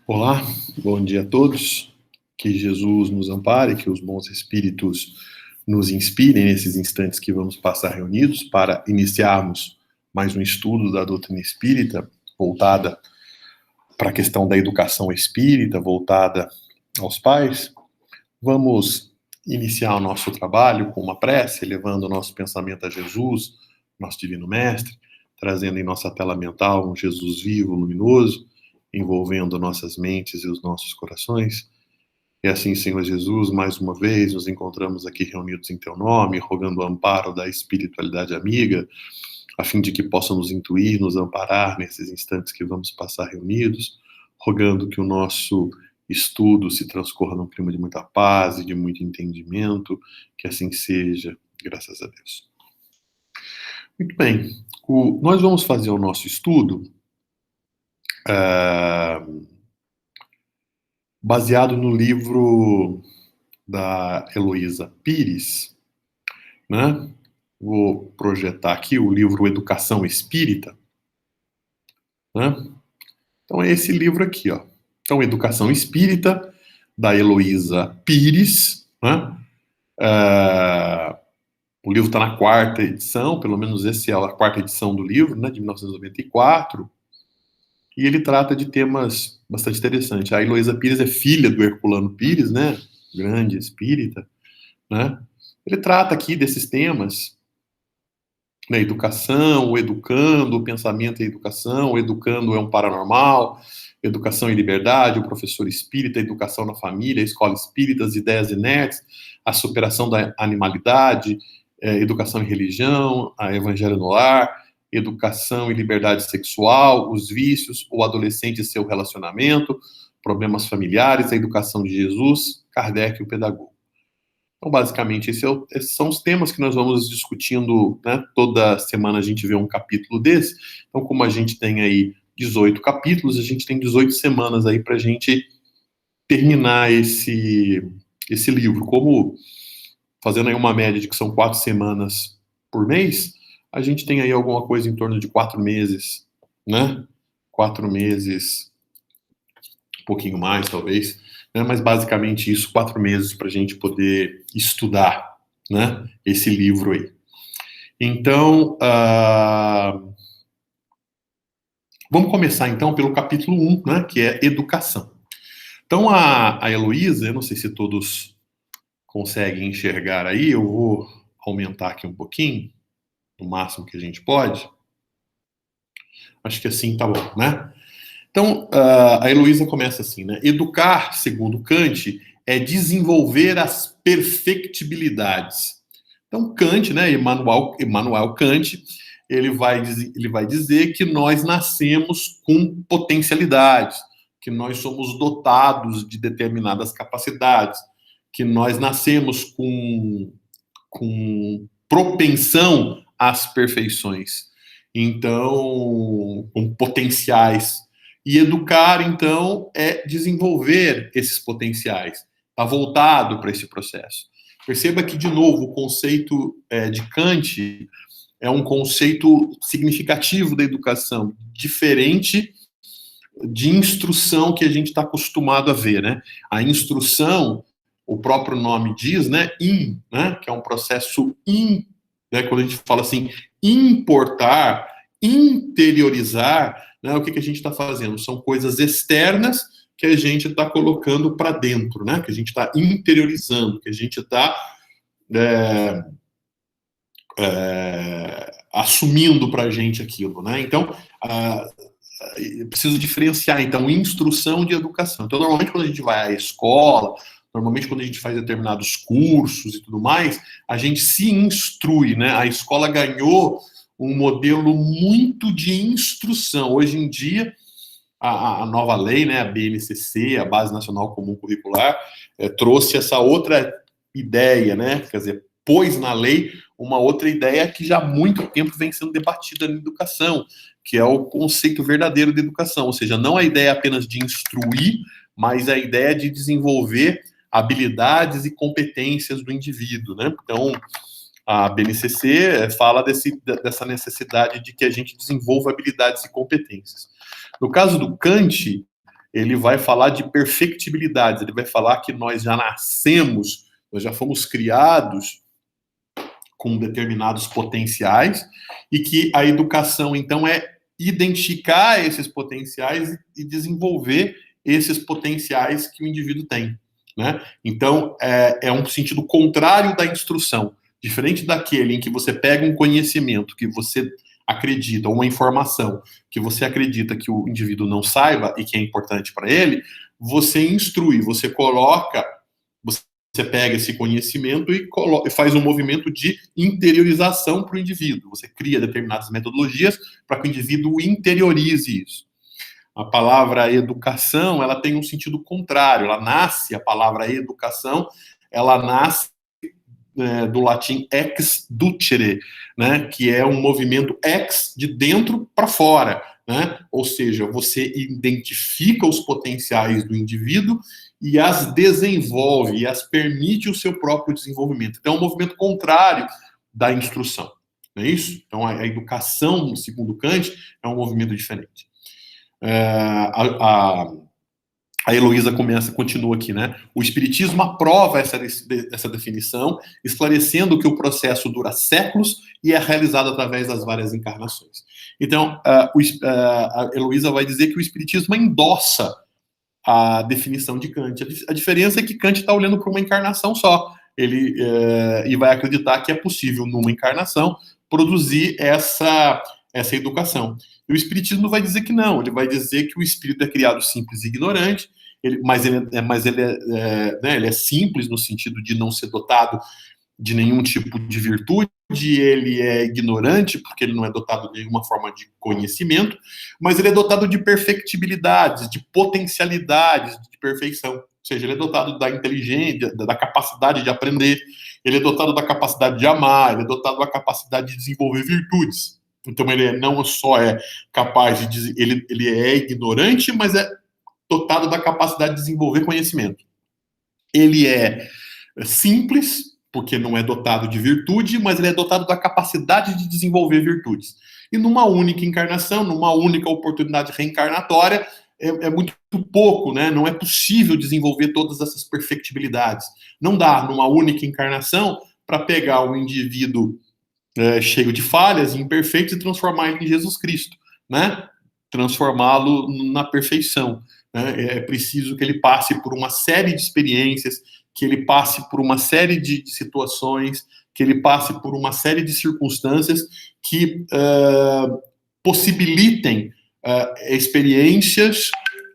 Olá, bom dia a todos. Que Jesus nos ampare, que os bons espíritos nos inspirem nesses instantes que vamos passar reunidos para iniciarmos mais um estudo da doutrina espírita, voltada para a questão da educação espírita, voltada aos pais. Vamos iniciar o nosso trabalho com uma prece, elevando o nosso pensamento a Jesus, nosso Divino Mestre, trazendo em nossa tela mental um Jesus vivo, luminoso, envolvendo nossas mentes e os nossos corações. E assim, Senhor Jesus, mais uma vez nos encontramos aqui reunidos em Teu nome, rogando o amparo da espiritualidade amiga, a fim de que possa nos intuir, nos amparar nesses instantes que vamos passar reunidos, rogando que o nosso estudo se transcorra num clima de muita paz e de muito entendimento, que assim seja, graças a Deus. Muito bem, nós vamos fazer o nosso estudo baseado no livro da Heloísa Pires, né? Vou projetar aqui o livro Educação Espírita, né? Então é esse livro aqui, ó. Então, Educação Espírita, da Heloísa Pires, né? O livro está na 4ª edição, pelo menos essa é a 4ª edição do livro, né, de 1994, e ele trata de temas bastante interessantes. A Heloísa Pires é filha do Herculano Pires, né, grande espírita, né? Ele trata aqui desses temas, né, educação, o educando, o pensamento e a educação, o educando é um paranormal, educação e liberdade, o professor espírita, educação na família, a escola espírita, as ideias inertes, a superação da animalidade, educação e religião, a evangelho no lar, educação e liberdade sexual, os vícios, o adolescente e seu relacionamento, problemas familiares, a educação de Jesus, Kardec e o pedagogo. Então, basicamente, esses são os temas que nós vamos discutindo, né? Toda semana a gente vê um capítulo desse. Então, como a gente tem aí 18 capítulos, a gente tem 18 semanas aí para a gente terminar esse livro. Como, fazendo aí uma média de que são 4 semanas por mês, a gente tem aí alguma coisa em torno de 4 meses, né? 4 meses, um pouquinho mais, talvez, né? Mas basicamente isso, 4 meses para a gente poder estudar, né? Esse livro aí. Então, vamos começar então pelo capítulo 1, né? Que é educação. Então, a Heloísa, eu não sei se todos conseguem enxergar aí, eu vou aumentar aqui um pouquinho, no máximo que a gente pode. Acho que assim tá bom, né? Então, a Heloísa começa assim, né? Educar, segundo Kant, é desenvolver as perfectibilidades. Então, Kant, né? Immanuel Kant, ele vai dizer que nós nascemos com potencialidades, que nós somos dotados de determinadas capacidades, que nós nascemos com propensão às perfeições. Então, com potenciais. E educar, então, é desenvolver esses potenciais. Está voltado para esse processo. Perceba que, de novo, o conceito de Kant é um conceito significativo da educação, diferente de instrução que a gente está acostumado a ver, né? A instrução, o próprio nome diz, né? Né? Que é um processo né? Quando a gente fala assim, importar, interiorizar, né? O que a gente está fazendo? São coisas externas que a gente está colocando para dentro, né? Que a gente está interiorizando, que a gente está assumindo para a gente aquilo, né? Então, preciso diferenciar, então, instrução de educação. Então, normalmente, quando a gente vai à escola, normalmente, quando a gente faz determinados cursos e tudo mais, a gente se instrui, né? A escola ganhou um modelo muito de instrução. Hoje em dia, a nova lei, né, a BNCC, a Base Nacional Comum Curricular, trouxe essa outra ideia, né? Quer dizer, pôs na lei uma outra ideia que já há muito tempo vem sendo debatida na educação, que é o conceito verdadeiro de educação, ou seja, não a ideia apenas de instruir, mas a ideia de desenvolver habilidades e competências do indivíduo, né? Então, A BNCC fala dessa necessidade de que a gente desenvolva habilidades e competências. No caso do Kant, ele vai falar de perfectibilidades, ele vai falar que nós já nascemos, nós já fomos criados com determinados potenciais, e que a educação, então, é identificar esses potenciais e desenvolver esses potenciais que o indivíduo tem, né? Então, é um sentido contrário da instrução, diferente daquele em que você pega um conhecimento que você acredita, ou uma informação que você acredita que o indivíduo não saiba e que é importante para ele, você instrui, você coloca, você pega esse conhecimento e faz um movimento de interiorização para o indivíduo. Você cria determinadas metodologias para que o indivíduo interiorize isso. A palavra educação, ela tem um sentido contrário. A palavra educação, ela nasce do latim ex ducere, né, que é um movimento ex, de dentro para fora, né? Ou seja, você identifica os potenciais do indivíduo e as desenvolve, e as permite o seu próprio desenvolvimento. Então, é um movimento contrário da instrução, não é isso? Então, a educação, segundo Kant, é um movimento diferente. A Heloísa continua aqui, né? O Espiritismo aprova essa definição, esclarecendo que o processo dura séculos e é realizado através das várias encarnações. Então, a Heloísa vai dizer que o Espiritismo endossa a definição de Kant. A diferença é que Kant está olhando para uma encarnação só. E vai acreditar que é possível, numa encarnação, produzir essa educação. E o Espiritismo vai dizer que não. Ele vai dizer que o espírito é criado simples e ignorante, mas ele é simples no sentido de não ser dotado de nenhum tipo de virtude, ele é ignorante porque ele não é dotado de nenhuma forma de conhecimento, mas ele é dotado de perfectibilidades, de potencialidades de perfeição. Ou seja, ele é dotado da inteligência, da capacidade de aprender, ele é dotado da capacidade de amar, ele é dotado da capacidade de desenvolver virtudes. Então, ele não só é capaz de... Ele é ignorante, mas é dotado da capacidade de desenvolver conhecimento. Ele é simples, porque não é dotado de virtude, mas ele é dotado da capacidade de desenvolver virtudes. E numa única encarnação, numa única oportunidade reencarnatória, é muito pouco, né? Não é possível desenvolver todas essas perfectibilidades. Não dá, numa única encarnação, para pegar um indivíduo cheio de falhas, imperfeito, e transformar ele em Jesus Cristo, né? Transformá-lo na perfeição. Né? É preciso que ele passe por uma série de experiências, que ele passe por uma série de situações, que ele passe por uma série de circunstâncias que possibilitem experiências,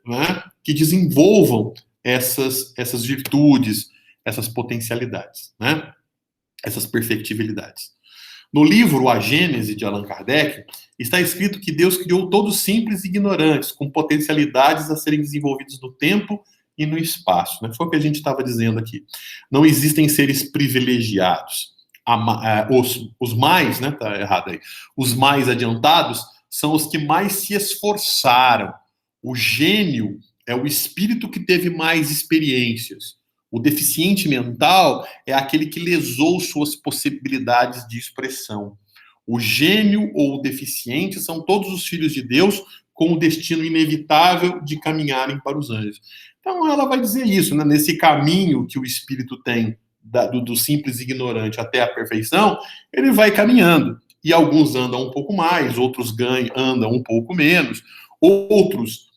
né, que desenvolvam essas virtudes, essas potencialidades, né, essas perfectibilidades. No livro A Gênese, de Allan Kardec, está escrito que Deus criou todos simples e ignorantes, com potencialidades a serem desenvolvidas no tempo e no espaço. Né? Foi o que a gente estava dizendo aqui. Não existem seres privilegiados. Os mais, né, tá errado aí, os mais adiantados são os que mais se esforçaram. O gênio é o espírito que teve mais experiências. O deficiente mental é aquele que lesou suas possibilidades de expressão. O gênio ou o deficiente são todos os filhos de Deus com o destino inevitável de caminharem para os anjos. Então, ela vai dizer isso, né? Nesse caminho que o espírito tem do simples ignorante até a perfeição, ele vai caminhando. E alguns andam um pouco mais, outros andam um pouco menos, outros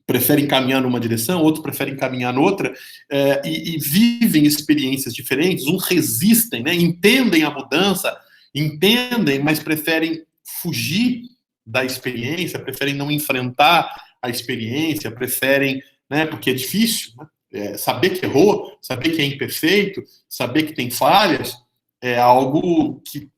preferem caminhar numa direção, outros preferem caminhar noutra, e vivem experiências diferentes, uns resistem, né, entendem a mudança, mas preferem fugir da experiência, preferem não enfrentar a experiência, preferem, né, porque é difícil, né, saber que errou, saber que é imperfeito, saber que tem falhas, é algo que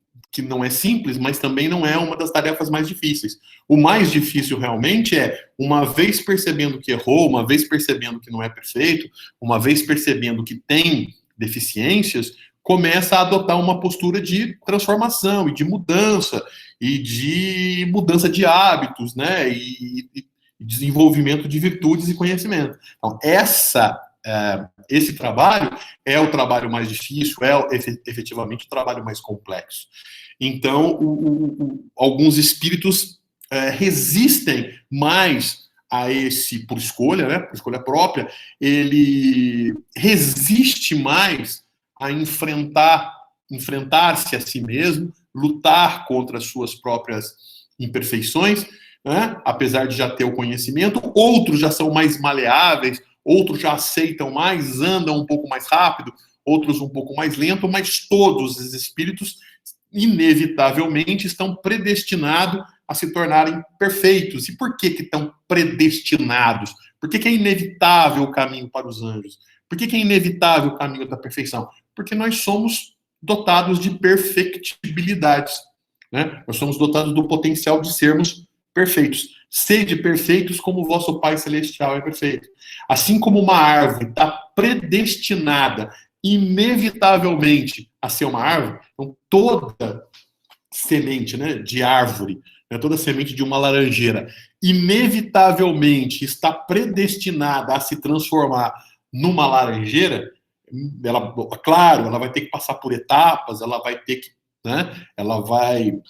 não é simples, mas também não é uma das tarefas mais difíceis. O mais difícil realmente é, uma vez percebendo que errou, uma vez percebendo que não é perfeito, uma vez percebendo que tem deficiências, começa a adotar uma postura de transformação e de mudança de hábitos, né? E desenvolvimento de virtudes e conhecimento. Então, essa esse trabalho é o trabalho mais difícil, é efetivamente o trabalho mais complexo. Então, alguns espíritos resistem mais a esse, por escolha, né, por escolha própria, ele resiste mais a enfrentar-se a si mesmo, lutar contra as suas próprias imperfeições, né, apesar de já ter o conhecimento. Outros já são mais maleáveis, outros já aceitam mais, andam um pouco mais rápido, outros um pouco mais lento, mas todos os espíritos, inevitavelmente, estão predestinados a se tornarem perfeitos. E por que estão predestinados? Por que é inevitável o caminho para os anjos? Por que é inevitável o caminho da perfeição? Porque nós somos dotados de perfectibilidades, né? Nós somos dotados do potencial de sermos perfeitos. Sede perfeitos como o vosso Pai Celestial é perfeito. Assim como uma árvore está predestinada, inevitavelmente, a ser uma árvore, então toda semente, né, de árvore, né, toda semente de uma laranjeira, inevitavelmente está predestinada a se transformar numa laranjeira. Ela, claro, ela vai ter que passar por etapas, ela vai ter que, né, ela vai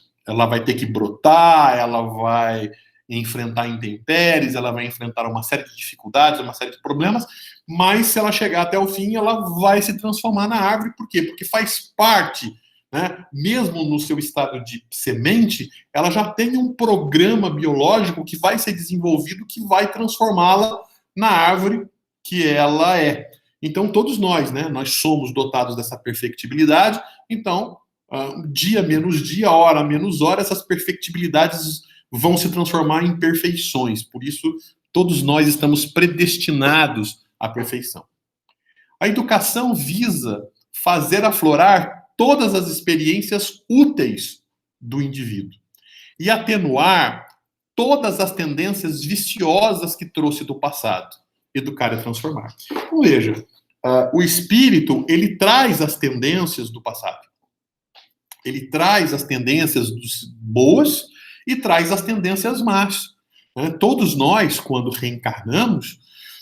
ter que brotar, ela vai enfrentar intempéries, ela vai enfrentar uma série de dificuldades, uma série de problemas, mas se ela chegar até o fim, ela vai se transformar na árvore. Por quê? Porque faz parte, né, mesmo no seu estado de semente, ela já tem um programa biológico que vai ser desenvolvido, que vai transformá-la na árvore que ela é. Então, todos nós, né, nós somos dotados dessa perfectibilidade. Então, dia menos dia, hora menos hora, essas perfectibilidades vão se transformar em perfeições. Por isso, todos nós estamos predestinados à perfeição. A educação visa fazer aflorar todas as experiências úteis do indivíduo e atenuar todas as tendências viciosas que trouxe do passado. Educar é transformar. Então, veja, o espírito, ele traz as tendências do passado. Ele traz as tendências boas e traz as tendências más. Né? Todos nós, quando reencarnamos,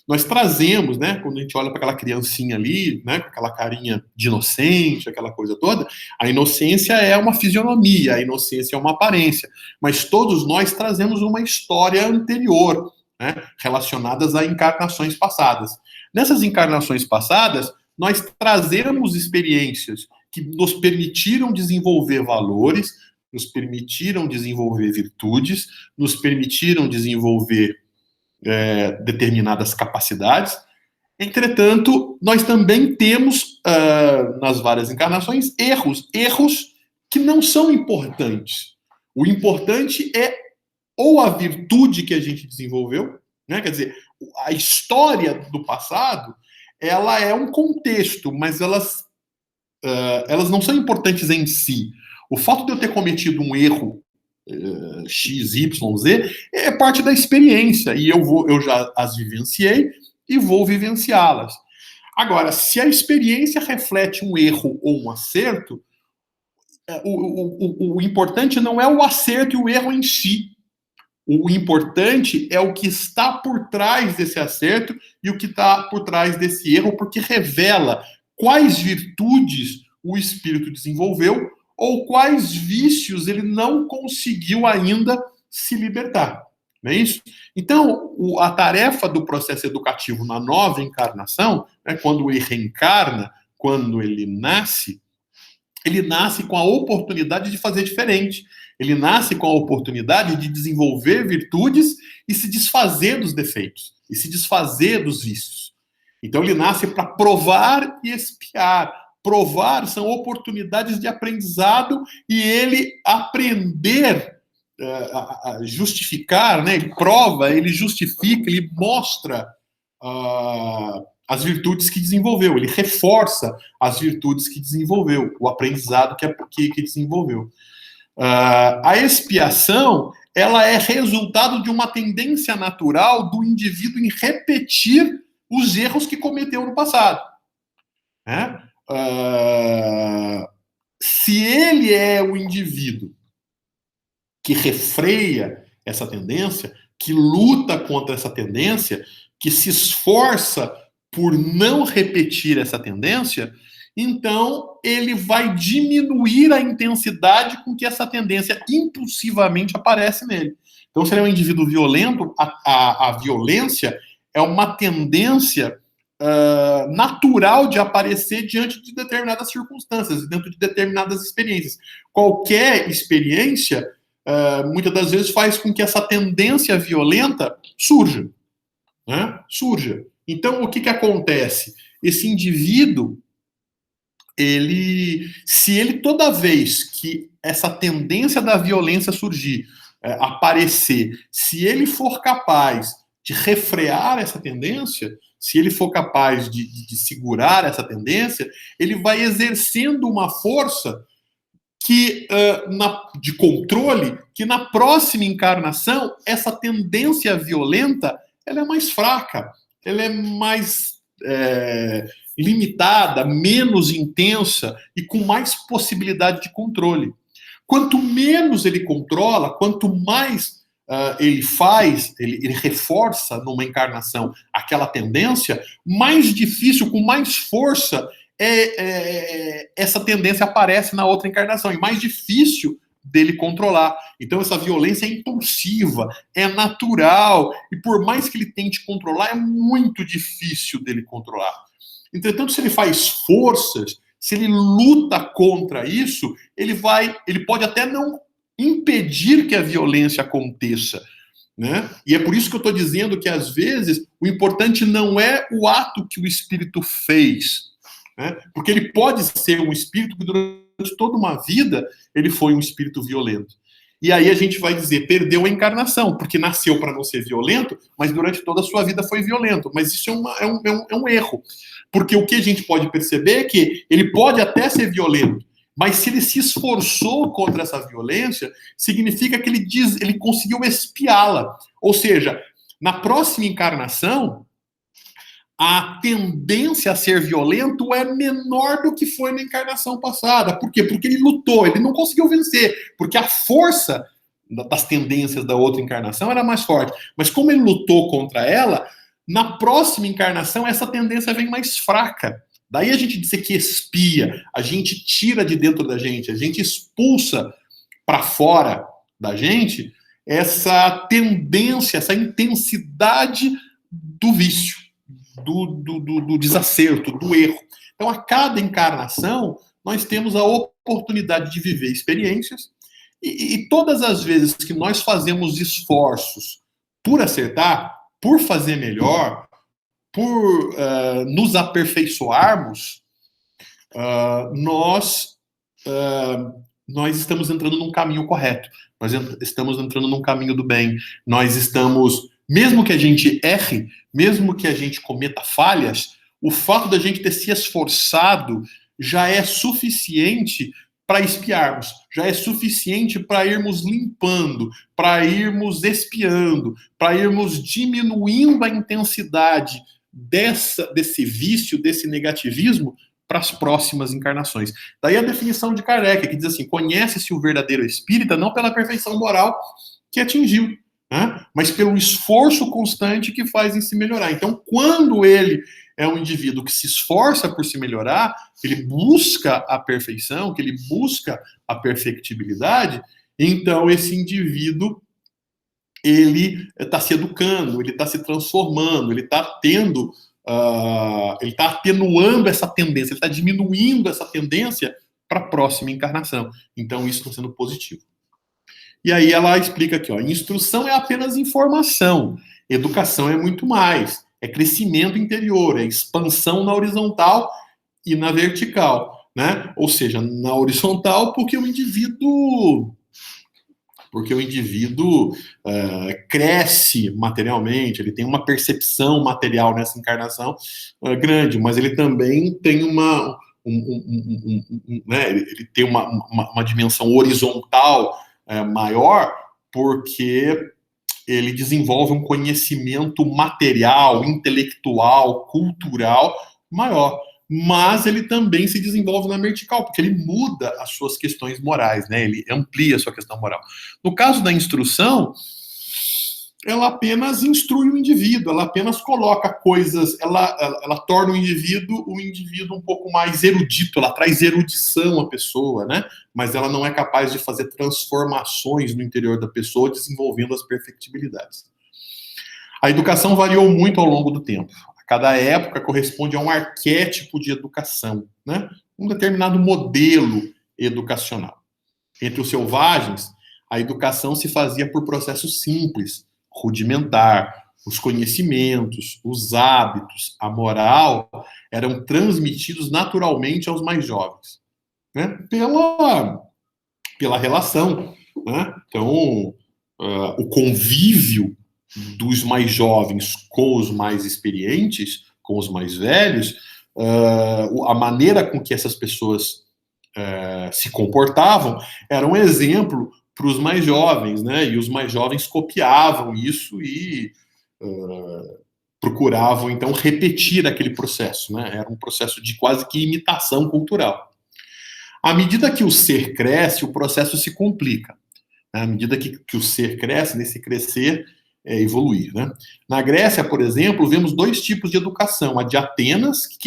nós trazemos, né, quando a gente olha para aquela criancinha ali, né, com aquela carinha de inocente, aquela coisa toda, a inocência é uma fisionomia, a inocência é uma aparência, mas todos nós trazemos uma história anterior, né, relacionadas a encarnações passadas. Nessas encarnações passadas, nós trazemos experiências que nos permitiram desenvolver valores, nos permitiram desenvolver virtudes, nos permitiram desenvolver determinadas capacidades. Entretanto, nós também temos, nas várias encarnações, erros que não são importantes. O importante é ou a virtude que a gente desenvolveu, né? Quer dizer, a história do passado, ela é um contexto, mas elas não são importantes em si. O fato de eu ter cometido um erro X, Y, Z, é parte da experiência, e eu já as vivenciei e vou vivenciá-las. Agora, se a experiência reflete um erro ou um acerto, o importante não é o acerto e o erro em si. O importante é o que está por trás desse acerto e o que está por trás desse erro, porque revela quais virtudes o espírito desenvolveu ou quais vícios ele não conseguiu ainda se libertar. Não é isso? Então, a tarefa do processo educativo na nova encarnação, né, quando ele reencarna, quando ele nasce com a oportunidade de fazer diferente. Ele nasce com a oportunidade de desenvolver virtudes e se desfazer dos defeitos, e se desfazer dos vícios. Então, ele nasce para provar e expiar. Provar são oportunidades de aprendizado e ele aprender a justificar, né? Ele prova, ele justifica, ele mostra as virtudes que desenvolveu, ele reforça as virtudes que desenvolveu, o aprendizado que desenvolveu. A expiação, ela é resultado de uma tendência natural do indivíduo em repetir os erros que cometeu no passado. Né? Se ele é o indivíduo que refreia essa tendência, que luta contra essa tendência, que se esforça por não repetir essa tendência, então ele vai diminuir a intensidade com que essa tendência impulsivamente aparece nele. Então, se ele é um indivíduo violento, a violência é uma tendência natural de aparecer diante de determinadas circunstâncias, dentro de determinadas experiências. Qualquer experiência, muitas das vezes, faz com que essa tendência violenta surja. Né? Surja. Então, o que acontece? Esse indivíduo, se ele toda vez que essa tendência da violência surgir, aparecer, se ele for capaz de refrear essa tendência, se ele for capaz de segurar essa tendência, ele vai exercendo uma força de controle, que na próxima encarnação, essa tendência violenta ela é mais fraca, ela é mais limitada, menos intensa e com mais possibilidade de controle. Quanto menos ele controla, quanto mais ele faz, ele reforça numa encarnação aquela tendência, mais difícil, com mais força, essa tendência aparece na outra encarnação, e mais difícil dele controlar. Então essa violência é impulsiva, é natural, e por mais que ele tente controlar, é muito difícil dele controlar. Entretanto, se ele faz forças, se ele luta contra isso, ele pode até não impedir que a violência aconteça, né? E é por isso que eu estou dizendo que, às vezes, o importante não é o ato que o espírito fez, né? Porque ele pode ser um espírito que, durante toda uma vida, ele foi um espírito violento. E aí a gente vai dizer, perdeu a encarnação, porque nasceu para não ser violento, mas durante toda a sua vida foi violento. Mas isso é um erro. Porque o que a gente pode perceber é que ele pode até ser violento, mas se ele se esforçou contra essa violência, significa que ele conseguiu expiá-la. Ou seja, na próxima encarnação, a tendência a ser violento é menor do que foi na encarnação passada. Por quê? Porque ele lutou, ele não conseguiu vencer, porque a força das tendências da outra encarnação era mais forte. Mas como ele lutou contra ela, na próxima encarnação essa tendência vem mais fraca. Daí a gente diz que expia, a gente tira de dentro da gente, a gente expulsa para fora da gente essa tendência, essa intensidade do vício, do desacerto, do erro. Então, a cada encarnação, nós temos a oportunidade de viver experiências e todas as vezes que nós fazemos esforços por acertar, por fazer melhor, por nos aperfeiçoarmos, nós estamos entrando num caminho correto. Nós estamos entrando num caminho do bem. Nós estamos, mesmo que a gente erre, mesmo que a gente cometa falhas, o fato da gente ter se esforçado já é suficiente para expiarmos, já é suficiente para irmos limpando, para irmos expiando, para irmos diminuindo a intensidade desse vício, desse negativismo para as próximas encarnações. Daí a definição de Kardec, que diz assim, conhece-se o verdadeiro espírita não pela perfeição moral que atingiu, né? Mas pelo esforço constante que faz em se melhorar. Então, quando ele é um indivíduo que se esforça por se melhorar, ele busca a perfeição, que ele busca a perfectibilidade, então esse indivíduo ele está se educando, ele está se transformando, ele está tendo, ele está atenuando essa tendência, ele está diminuindo essa tendência para a próxima encarnação. Então isso está sendo positivo. E aí ela explica aqui, ó, instrução é apenas informação, educação é muito mais, é crescimento interior, é expansão na horizontal e na vertical, né? Ou seja, na horizontal porque o indivíduo cresce materialmente, ele tem uma percepção material nessa encarnação grande, mas ele também tem né, ele tem uma dimensão horizontal maior, porque ele desenvolve um conhecimento material, intelectual, cultural maior. Mas ele também se desenvolve na vertical, porque ele muda as suas questões morais, né? Ele amplia a sua questão moral. No caso da instrução, ela apenas instrui o indivíduo, ela apenas coloca coisas, ela torna o indivíduo um pouco mais erudito, ela traz erudição à pessoa, né? Mas ela não é capaz de fazer transformações no interior da pessoa, desenvolvendo as perfectibilidades. A educação variou muito ao longo do tempo. A cada época corresponde a um arquétipo de educação, né? Um determinado modelo educacional. Entre os selvagens, a educação se fazia por processos simples, rudimentar. Os conhecimentos, os hábitos, a moral eram transmitidos naturalmente aos mais jovens, né? Pela relação, né? Então, o convívio dos mais jovens com os mais experientes, com os mais velhos, a maneira com que essas pessoas se comportavam era um exemplo para os mais jovens, né? E os mais jovens copiavam isso e procuravam, então, repetir aquele processo, né? Era um processo de quase que imitação cultural. À medida que o ser cresce, o processo se complica. À medida que o ser cresce, nesse crescer é evoluir, né? Na Grécia, por exemplo, vemos dois tipos de educação: a de Atenas, que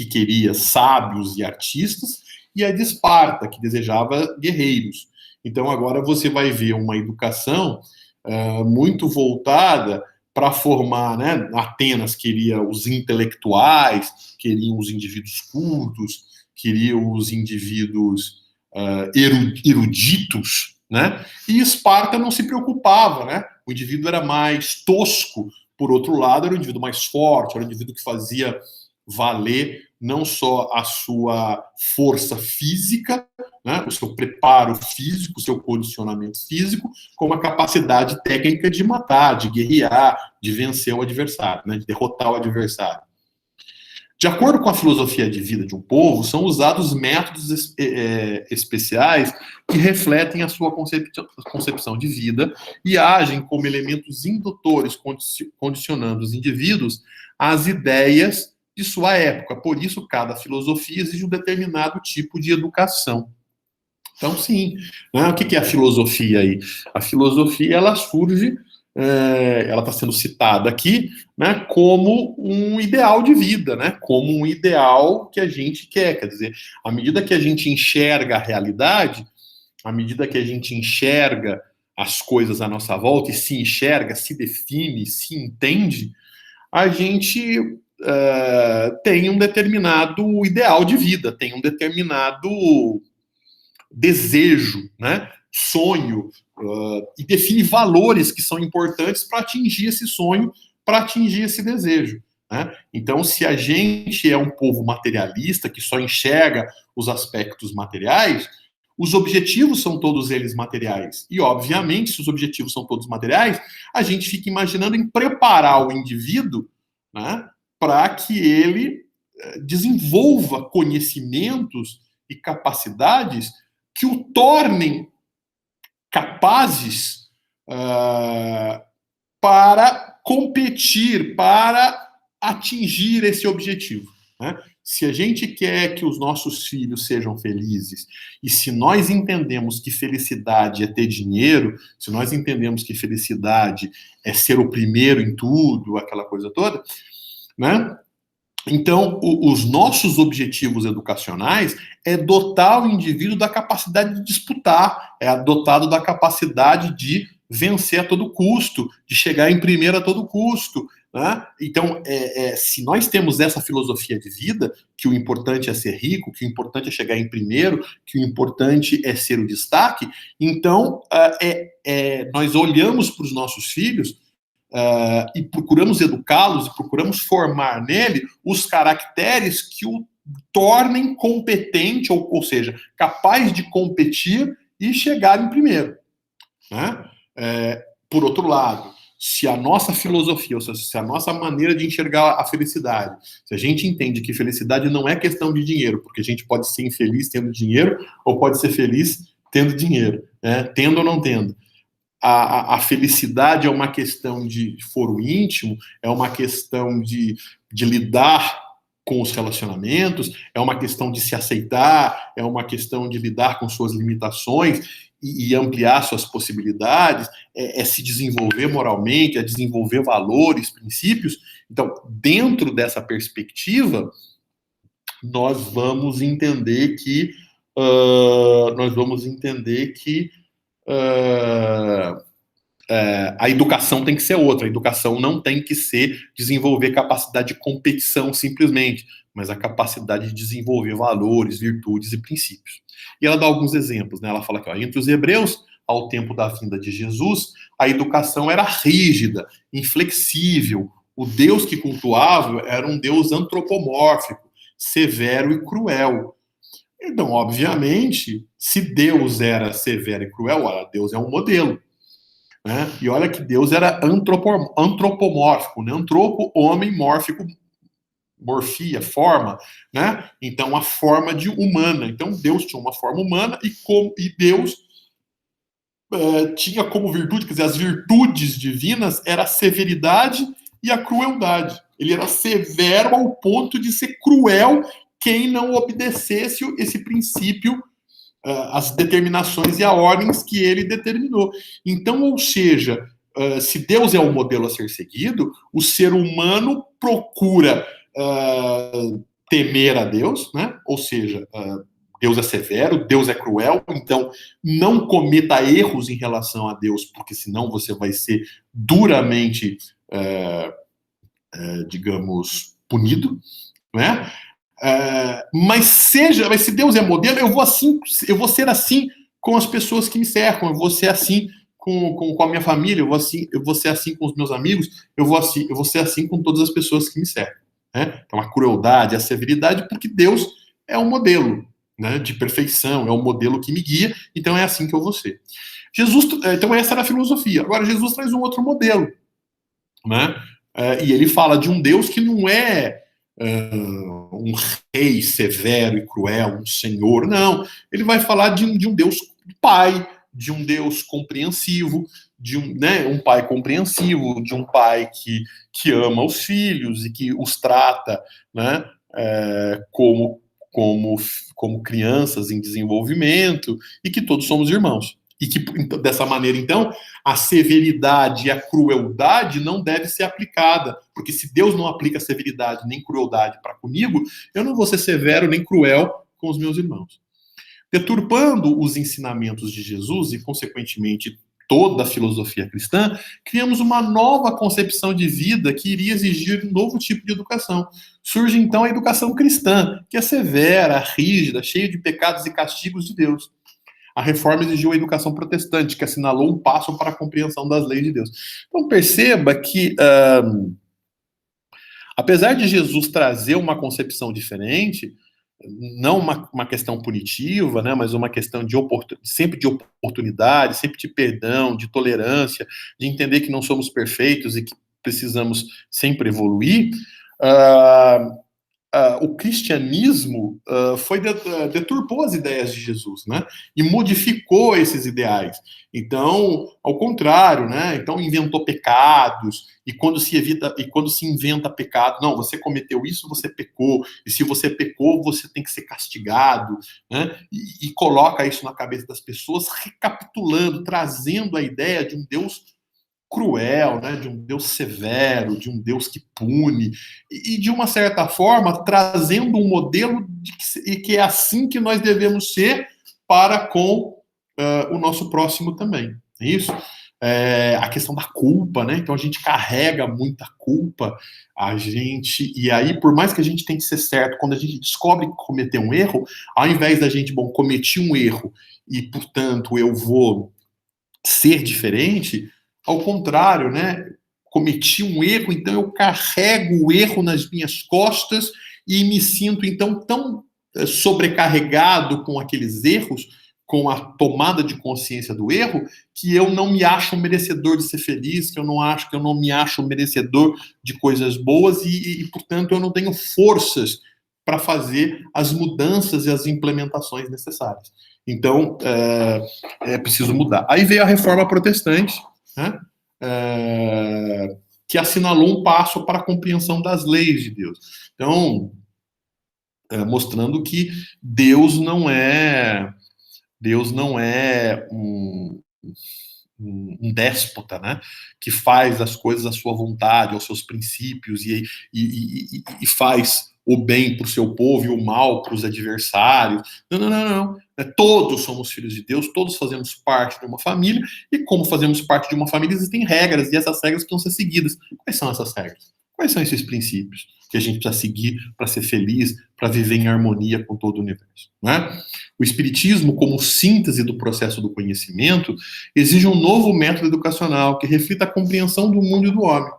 queria sábios e artistas, e a de Esparta, que desejava guerreiros. Então, agora você vai ver uma educação muito voltada para formar, né? Atenas queria os intelectuais, queriam os indivíduos cultos, queriam os indivíduos eruditos, né? E Esparta não se preocupava, né? O indivíduo era mais tosco, por outro lado, era um indivíduo mais forte, era um indivíduo que fazia valer não só a sua força física, né, o seu preparo físico, o seu condicionamento físico, como a capacidade técnica de matar, de guerrear, de vencer o adversário, né, de derrotar o adversário. De acordo com a filosofia de vida de um povo, são usados métodos especiais que refletem a sua concepção de vida e agem como elementos indutores, condicionando os indivíduos às ideias de sua época. Por isso, cada filosofia exige um determinado tipo de educação. Então, sim, né? O que é a filosofia aí? A filosofia, ela surge, ela está sendo citada aqui, né, como um ideal de vida, né, como um ideal que a gente quer dizer, à medida que a gente enxerga a realidade, à medida que a gente enxerga as coisas à nossa volta e se enxerga, se define, se entende, a gente tem um determinado ideal de vida, tem um determinado desejo, né, sonho, e define valores que são importantes para atingir esse sonho, para atingir esse desejo, né? Então, se a gente é um povo materialista, que só enxerga os aspectos materiais, os objetivos são todos eles materiais. E, obviamente, se os objetivos são todos materiais, a gente fica imaginando em preparar o indivíduo, né, para que ele desenvolva conhecimentos e capacidades que o tornem capazes para competir, para atingir esse objetivo, né? Se a gente quer que os nossos filhos sejam felizes, e se nós entendemos que felicidade é ter dinheiro, se nós entendemos que felicidade é ser o primeiro em tudo, aquela coisa toda, né? Então, os nossos objetivos educacionais é dotar o indivíduo da capacidade de disputar, é dotado da capacidade de vencer a todo custo, de chegar em primeiro a todo custo, né? Então, se nós temos essa filosofia de vida, que o importante é ser rico, que o importante é chegar em primeiro, que o importante é ser o destaque, então nós olhamos para os nossos filhos e procuramos educá-los e procuramos formar nele os caracteres que o tornem competente, ou seja, capaz de competir e chegar em primeiro, né? Por outro lado, se a nossa filosofia, ou seja, se a nossa maneira de enxergar a felicidade, se a gente entende que felicidade não é questão de dinheiro, porque a gente pode ser infeliz tendo dinheiro, ou pode ser feliz tendo dinheiro, né? Tendo ou não tendo. A felicidade é uma questão de foro íntimo, é uma questão de lidar com os relacionamentos, é uma questão de se aceitar, é uma questão de lidar com suas limitações e ampliar suas possibilidades, é se desenvolver moralmente, é desenvolver valores, princípios. Então, dentro dessa perspectiva, nós vamos entender que a educação tem que ser outra. A educação não tem que ser desenvolver capacidade de competição simplesmente, mas a capacidade de desenvolver valores, virtudes e princípios. E ela dá alguns exemplos, né? Ela fala que entre os hebreus, ao tempo da vinda de Jesus, a educação era rígida, inflexível. O Deus que cultuavam era um Deus antropomórfico, severo e cruel. Então, obviamente, se Deus era severo e cruel, Deus é um modelo. Né? E olha que Deus era antropomórfico, né? Antropo, homem, mórfico, morfia, forma, né? Então, a forma de humana. Então, Deus tinha uma forma humana e Deus tinha como virtude, quer dizer, as virtudes divinas era a severidade e a crueldade. Ele era severo ao ponto de ser cruel quem não obedecesse esse princípio, as determinações e as ordens que ele determinou. Então, ou seja, se Deus é o modelo a ser seguido, o ser humano procura temer a Deus, né? Ou seja, Deus é severo, Deus é cruel, então não cometa erros em relação a Deus, porque senão você vai ser duramente, digamos, punido, né? Mas se Deus é modelo, eu vou ser assim com as pessoas que me cercam, eu vou ser assim com a minha família, eu vou ser assim com os meus amigos, eu vou ser assim com todas as pessoas que me cercam. Né? Então, a crueldade, a severidade, porque Deus é um modelo, né, de perfeição, é um modelo que me guia, então é assim que eu vou ser. Então essa era a filosofia. Agora, Jesus traz um outro modelo, né? E ele fala de um Deus que não é um rei severo e cruel, um senhor, não. Ele vai falar de um Deus pai, de um Deus compreensivo, de um pai compreensivo, de um pai que ama os filhos e que os trata, né, como crianças em desenvolvimento, e que todos somos irmãos. E que, dessa maneira, então, a severidade e a crueldade não deve ser aplicada, porque se Deus não aplica severidade nem crueldade para comigo, eu não vou ser severo nem cruel com os meus irmãos. Deturpando os ensinamentos de Jesus e, consequentemente, toda a filosofia cristã, criamos uma nova concepção de vida que iria exigir um novo tipo de educação. Surge, então, a educação cristã, que é severa, rígida, cheia de pecados e castigos de Deus. A reforma exigiu a educação protestante, que assinalou um passo para a compreensão das leis de Deus. Então, perceba que, apesar de Jesus trazer uma concepção diferente, não uma questão punitiva, né, mas uma questão sempre de oportunidade, sempre de perdão, de tolerância, de entender que não somos perfeitos e que precisamos sempre evoluir, o cristianismo deturpou as ideias de Jesus, né? E modificou esses ideais. Então, ao contrário, né? Então inventou pecados, e quando se inventa pecado, não, você cometeu isso, você pecou, e se você pecou, você tem que ser castigado, né? E coloca isso na cabeça das pessoas, recapitulando, trazendo a ideia de um Deus cruel, né, de um Deus severo, de um Deus que pune, e de uma certa forma trazendo um modelo de que é assim que nós devemos ser para com o nosso próximo também. É isso? A questão da culpa, né? Então a gente carrega muita culpa, e aí, por mais que a gente tente ser certo, quando a gente descobre que cometeu um erro, ao invés da gente, cometi um erro e, portanto, eu vou ser diferente, ao contrário, né? Cometi um erro, então eu carrego o erro nas minhas costas e me sinto, então, tão sobrecarregado com aqueles erros, com a tomada de consciência do erro, que eu não me acho merecedor de ser feliz, que eu não me acho merecedor de coisas boas e portanto, eu não tenho forças para fazer as mudanças e as implementações necessárias. Então, é preciso mudar. Aí veio a reforma protestante, né? Que assinalou um passo para a compreensão das leis de Deus. Então, mostrando que Deus não é um déspota, né? Que faz as coisas à sua vontade, aos seus princípios e faz o bem para o seu povo e o mal para os adversários. Não, não, não, não. Todos somos filhos de Deus, todos fazemos parte de uma família, e como fazemos parte de uma família, existem regras, e essas regras precisam ser seguidas. Quais são essas regras? Quais são esses princípios que a gente precisa seguir para ser feliz, para viver em harmonia com todo o universo, né? O Espiritismo, como síntese do processo do conhecimento, exige um novo método educacional que reflita a compreensão do mundo e do homem.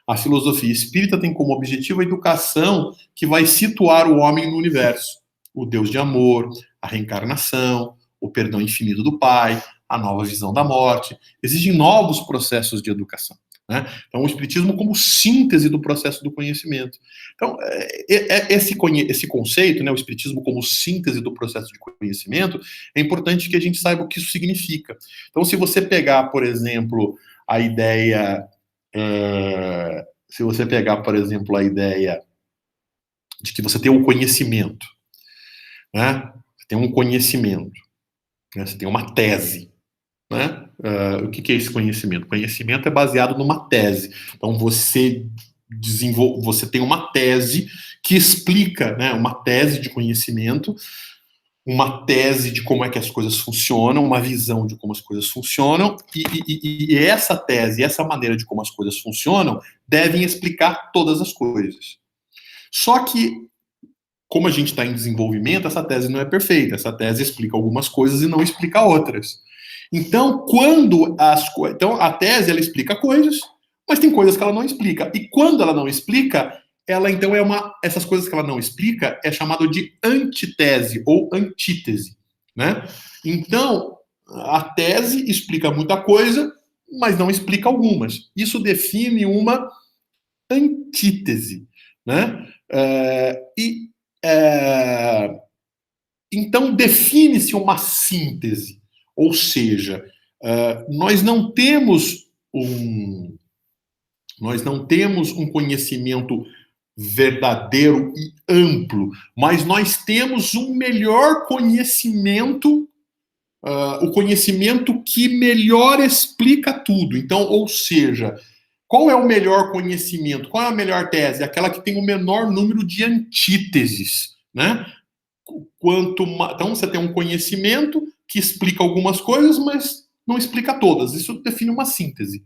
A filosofia espírita tem como objetivo a educação que vai situar o homem no universo. O Deus de amor, a reencarnação, o perdão infinito do Pai, a nova visão da morte, exigem novos processos de educação, né? Então, o Espiritismo como síntese do processo do conhecimento. Então, esse conceito, né, o Espiritismo como síntese do processo de conhecimento, é importante que a gente saiba o que isso significa. Então, se você pegar, por exemplo, a ideia... se você pegar, por exemplo, a ideia de que você tem um conhecimento, né? Você tem um conhecimento, né? Você tem uma tese, né? O que é esse conhecimento? Conhecimento é baseado numa tese. Então você tem uma tese que explica, né? Uma tese de conhecimento, uma tese de como é que as coisas funcionam, uma visão de como as coisas funcionam, e essa tese, essa maneira de como as coisas funcionam, devem explicar todas as coisas. Só que, como a gente está em desenvolvimento, essa tese não é perfeita. Essa tese explica algumas coisas e não explica outras. Então, então a tese ela explica coisas, mas tem coisas que ela não explica. E quando ela não explica, ela então essas coisas que ela não explica é chamado de antitese ou antítese, né? Então, a tese explica muita coisa, mas não explica algumas. Isso define uma antítese, né? Então, define-se uma síntese, ou seja, nós não temos um conhecimento verdadeiro e amplo, mas nós temos um melhor conhecimento, o conhecimento que melhor explica tudo. Então, ou seja, qual é o melhor conhecimento? Qual é a melhor tese? Aquela que tem o menor número de antíteses, né? Então, você tem um conhecimento que explica algumas coisas, mas não explica todas. Isso define uma síntese.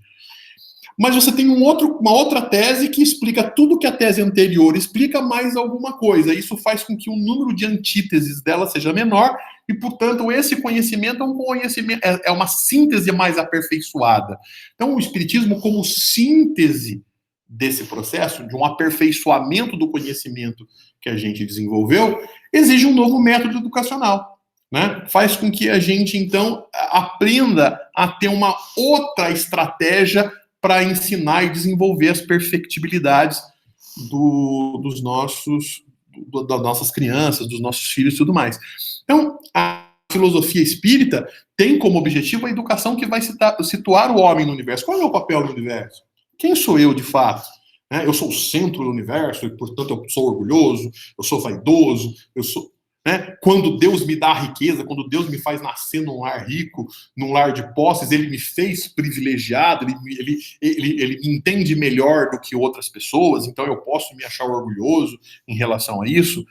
Mas você tem uma outra tese que explica tudo que a tese anterior explica, mais alguma coisa. Isso faz com que o número de antíteses dela seja menor e, portanto, esse conhecimento é uma síntese mais aperfeiçoada. Então, o Espiritismo, como síntese desse processo, de um aperfeiçoamento do conhecimento que a gente desenvolveu, exige um novo método educacional, né? Faz com que a gente, então, aprenda a ter uma outra estratégia para ensinar e desenvolver as perfectibilidades das nossas crianças, dos nossos filhos e tudo mais. Então, a filosofia espírita tem como objetivo a educação que vai situar o homem no universo. Qual é o meu papel no universo? Quem sou eu, de fato? Eu sou o centro do universo e, portanto, eu sou orgulhoso, eu sou vaidoso, eu sou... Quando Deus me dá a riqueza, quando Deus me faz nascer num lar rico, num lar de posses, ele me fez privilegiado, ele me entende melhor do que outras pessoas, então eu posso me achar orgulhoso em relação a isso.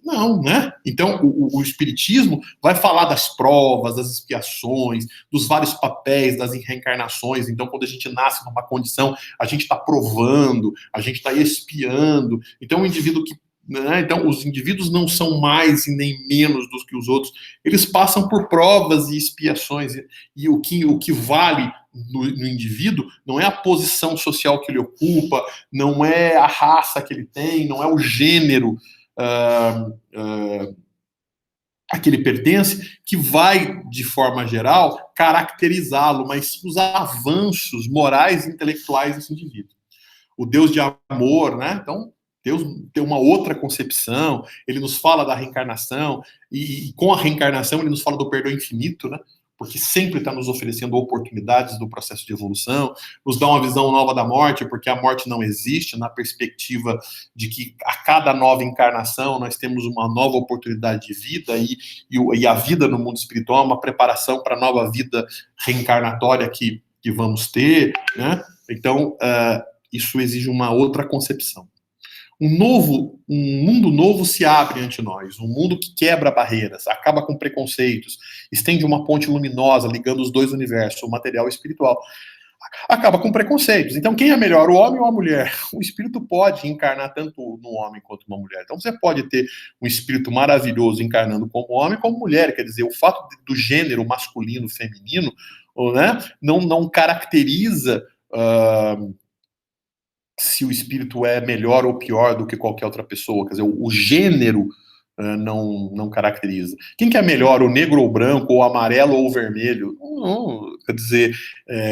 Não, né? Então, o Espiritismo vai falar das provas, das expiações, dos vários papéis, das reencarnações. Então, quando a gente nasce numa condição, a gente está provando, a gente está expiando. Então, o indivíduo que então, os indivíduos não são mais e nem menos do que os outros, eles passam por provas e expiações, e o que vale no indivíduo não é a posição social que ele ocupa, não é a raça que ele tem, não é o gênero a que ele pertence, que vai, de forma geral, caracterizá-lo, mas os avanços morais e intelectuais desse indivíduo. O Deus de amor, né? Então, Deus tem uma outra concepção, ele nos fala da reencarnação, e com a reencarnação ele nos fala do perdão infinito, né? porque sempre está nos oferecendo oportunidades do processo de evolução, nos dá uma visão nova da morte, porque a morte não existe, na perspectiva de que a cada nova encarnação nós temos uma nova oportunidade de vida, e a vida no mundo espiritual é uma preparação para a nova vida reencarnatória que vamos ter, né? Então, isso exige uma outra concepção. Um mundo novo se abre ante nós, um mundo que quebra barreiras, acaba com preconceitos, estende uma ponte luminosa ligando os dois universos, o material e o espiritual. Acaba com preconceitos. Então, quem é melhor, o homem ou a mulher? O espírito pode encarnar tanto no homem quanto uma mulher. Então, você pode ter um espírito maravilhoso encarnando como homem como mulher. Quer dizer, o fato do gênero masculino, feminino, né, não caracteriza se o espírito é melhor ou pior do que qualquer outra pessoa. Quer dizer, o gênero não caracteriza. Quem que é melhor, o negro ou o branco, ou o amarelo ou o vermelho? Não, quer dizer,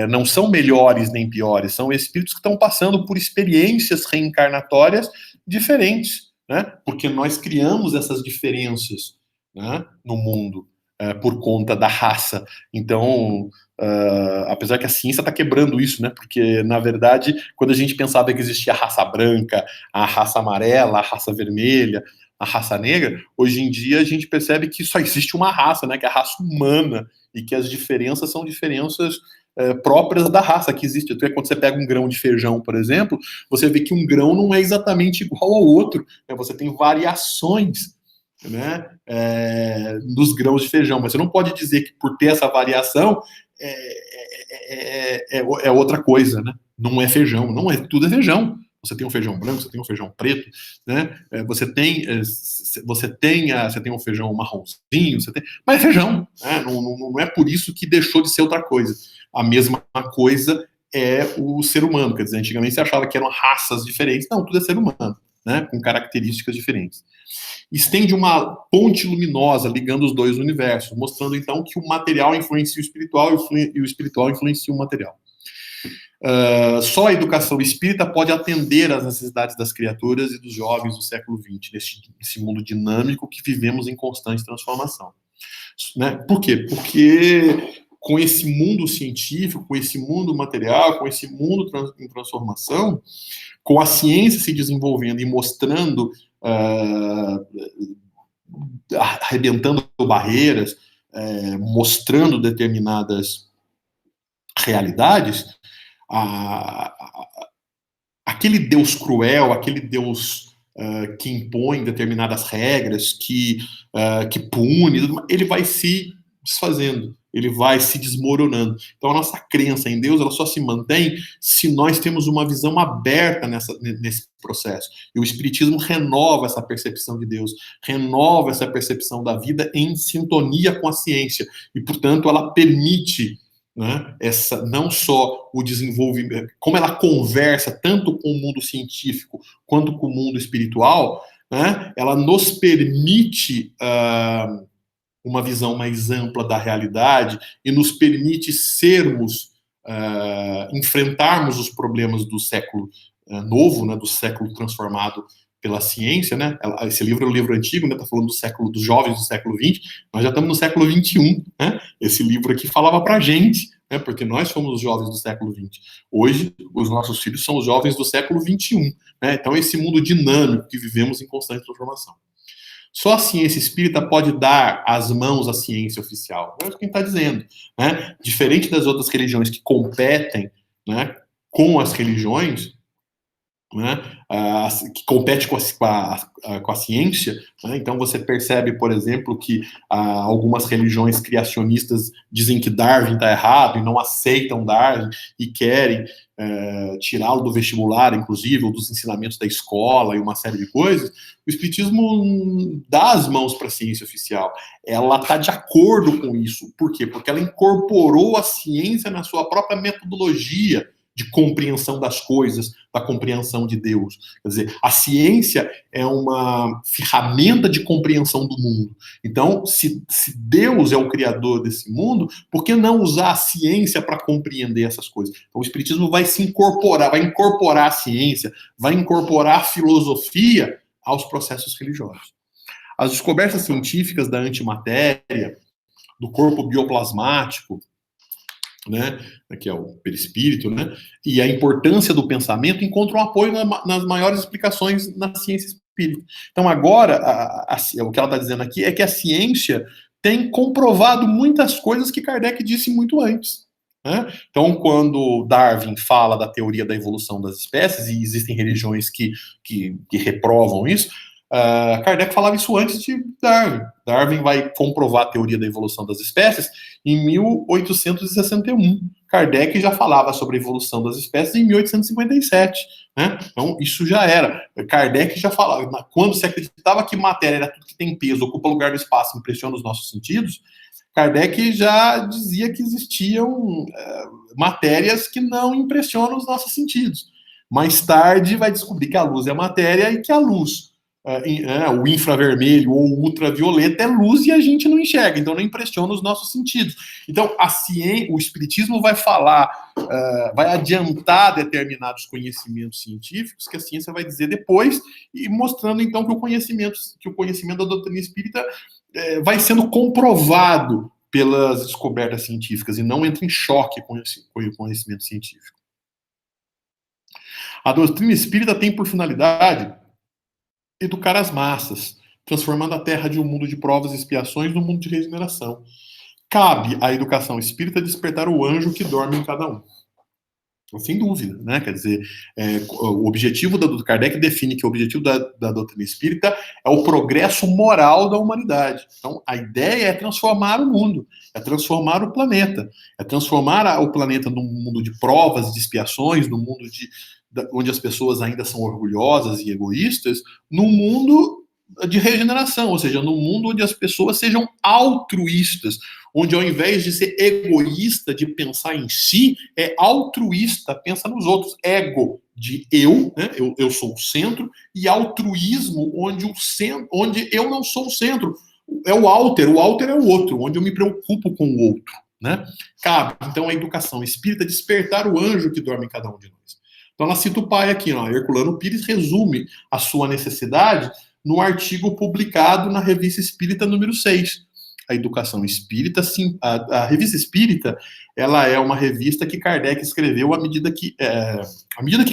não são melhores nem piores, são espíritos que estão passando por experiências reencarnatórias diferentes, né? Porque nós criamos essas diferenças, né, no mundo, por conta da raça. Então, apesar que a ciência está quebrando isso, né? Porque, na verdade, quando a gente pensava que existia a raça branca, a raça amarela, a raça vermelha, a raça negra, hoje em dia a gente percebe que só existe uma raça, né? Que é a raça humana, e que as diferenças são diferenças próprias da raça que existe. Até quando você pega um grão de feijão, por exemplo, você vê que um grão não é exatamente igual ao outro, né? Você tem variações, né, dos grãos de feijão, mas você não pode dizer que por ter essa variação é outra coisa, né? Não é feijão, não é, tudo é feijão. Você tem um feijão branco, você tem um feijão preto, né? Você tem um feijão marronzinho, mas é feijão, né? Não é por isso que deixou de ser outra coisa. A mesma coisa é o ser humano, quer dizer, antigamente você achava que eram raças diferentes, não, tudo é ser humano, né? Com características diferentes. Estende uma ponte luminosa ligando os dois universos, mostrando então que o material influencia o espiritual e o espiritual influencia o material. Só a educação espírita pode atender às necessidades das criaturas e dos jovens do século XX, nesse mundo dinâmico que vivemos em constante transformação. Né? Por quê? Porque com esse mundo científico, com esse mundo material, com esse mundo em transformação, com a ciência se desenvolvendo e mostrando, arrebentando barreiras, mostrando determinadas realidades, aquele Deus cruel, aquele Deus que impõe determinadas regras, que pune, ele vai se desfazendo, ele vai se desmoronando. Então a nossa crença em Deus, ela só se mantém se nós temos uma visão aberta nesse processo. E o Espiritismo renova essa percepção de Deus, renova essa percepção da vida em sintonia com a ciência. E, portanto, ela permite, né, não só o desenvolvimento, como ela conversa tanto com o mundo científico quanto com o mundo espiritual, né, ela nos permite uma visão mais ampla da realidade e nos permite enfrentarmos os problemas do século novo, né, do século transformado pela ciência, né? Esse livro é um livro antigo, né? Tá falando dos jovens do século XX, nós já estamos no século XXI, né? Esse livro aqui falava pra gente, né? Porque nós somos os jovens do século XX. Hoje, os nossos filhos são os jovens do século XXI, né? Então, esse mundo dinâmico que vivemos em constante transformação. Só a ciência espírita pode dar as mãos à ciência oficial. É o que a gente está dizendo, né? Diferente das outras religiões que competem, né, com as religiões, né, que compete com a ciência, né? Então você percebe, por exemplo, que algumas religiões criacionistas dizem que Darwin está errado e não aceitam Darwin e querem tirá-lo do vestibular, inclusive, ou dos ensinamentos da escola e uma série de coisas. O Espiritismo dá as mãos para a ciência oficial. Ela está de acordo com isso. Por quê? Porque ela incorporou a ciência na sua própria metodologia de compreensão das coisas, da compreensão de Deus. Quer dizer, a ciência é uma ferramenta de compreensão do mundo. Então, se Deus é o criador desse mundo, por que não usar a ciência para compreender essas coisas? Então, o Espiritismo vai incorporar a ciência, vai incorporar a filosofia aos processos religiosos. As descobertas científicas da antimatéria, do corpo bioplasmático, né, que é o perispírito, né, e a importância do pensamento encontram apoio nas maiores explicações na ciência espírita. Então, agora, o que ela está dizendo aqui é que a ciência tem comprovado muitas coisas que Kardec disse muito antes. Né? Então, quando Darwin fala da teoria da evolução das espécies, e existem religiões que reprovam isso, Kardec falava isso antes de Darwin. Darwin vai comprovar a teoria da evolução das espécies em 1861. Kardec já falava sobre a evolução das espécies em 1857. Né? Então, isso já era. Kardec já falava. Quando se acreditava que matéria era tudo que tem peso, ocupa lugar no espaço, impressiona os nossos sentidos, Kardec já dizia que existiam matérias que não impressionam os nossos sentidos. Mais tarde vai descobrir que a luz é matéria e que a luz, o infravermelho ou o ultravioleta é luz e a gente não enxerga, então não impressiona os nossos sentidos. Então, o espiritismo vai falar, vai adiantar determinados conhecimentos científicos que a ciência vai dizer depois, e mostrando então que o conhecimento da doutrina espírita vai sendo comprovado pelas descobertas científicas e não entra em choque com o conhecimento científico. A doutrina espírita tem por finalidade educar as massas, transformando a Terra de um mundo de provas e expiações num mundo de regeneração. Cabe à educação espírita despertar o anjo que dorme em cada um. Sem dúvida, né? Quer dizer, o objetivo da Kardec define que o objetivo da doutrina espírita é o progresso moral da humanidade. Então, a ideia é transformar o mundo, é transformar o planeta, é transformar o planeta num mundo de provas, de expiações, num mundo onde as pessoas ainda são orgulhosas e egoístas, num mundo de regeneração, ou seja, num mundo onde as pessoas sejam altruístas, onde ao invés de ser egoísta, de pensar em si, é altruísta, pensa nos outros. Ego, de eu, né? Eu sou o centro, e altruísmo, onde eu não sou o centro. É o alter é o outro, onde eu me preocupo com o outro. Né? Cabe, então, a educação espírita despertar o anjo que dorme em cada um de nós. Então ela cita o pai aqui, ó, Herculano Pires resume a sua necessidade no artigo publicado na Revista Espírita número 6. A educação espírita, sim, a Revista Espírita, ela é uma revista que Kardec escreveu à medida que